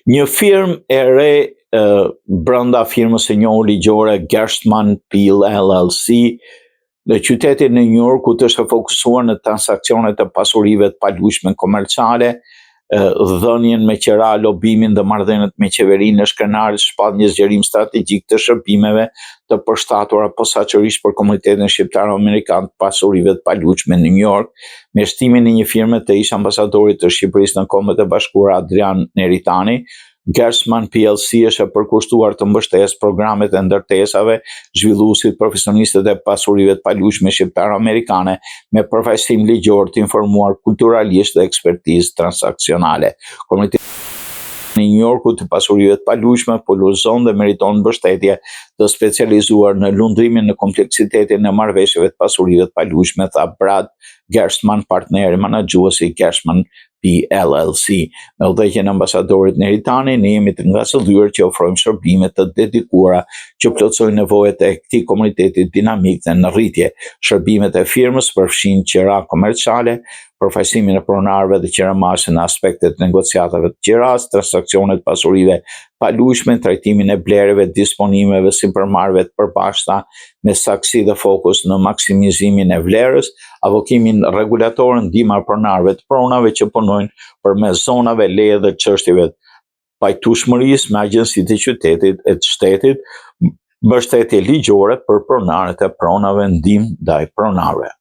Një firmë e re brenda firmës së njohur ligjore Gerstmann Peele LLC në qytetin e New Yorkut është fokusuar në transaksionet e pasurive të paluajtshme komerciale, dhënien me qira, lobimin dhe marrëdhëniet me qeverinë në shkrenarit shpat një zgjerim strategjik të shërbimeve të përshtatura posaçërisht për komunitetin shqiptar amerikan të pasurive të paluajtshme në New York, me shtimin e një firme të ish ambasadorit të Shqipërisë në Kombet e Bashkuara Adrian Neritani. Gerstmann PLC është e përkushtuar të mbështesë programet e ndërtesave, zhvilluesit, profesionistët e pasurive të paluajtshme shqiptar-amerikane me përfaqësim ligjor të informuar kulturalisht dhe ekspertizë transaksionale. Komuniteti në New Yorku të pasurive të paluajtshme puluzon dhe meriton mbështetje të specializuar në lundrimin në kompleksitetin e marrëveshjeve të pasurive të paluajtshme, tha Brad Gerstmann, partneri menaxhues i Gerstmann PLC. Me udhëheqjen e ambasadorit Neritani, ne jemi të ngacëlluar që ofrojmë shërbime të dedikuara që plotësojnë nevojat e këtij komuniteti dinamik dhe në rritje. Shërbimet e firmës përfshin qira komerciale, përfaqësimin e pronarëve dhe qiramarrësin në aspektet negociatave të qiras, transaksionet pasurive paluajtshme, trajtimin e blerjeve, disponimeve sipërmarrëve të përbashkëta me saksi dhe fokus në maksimizimin e vlerës, avokimin regulator, ndihma pronarëve të pronave që punojnë përmes zonave leje dhe çështjeve pajtueshmërisë me agjencitë e qytetit e të shtetit, mbështetje ligjore për pronarët e pronave, ndihmë ndaj pronarëve.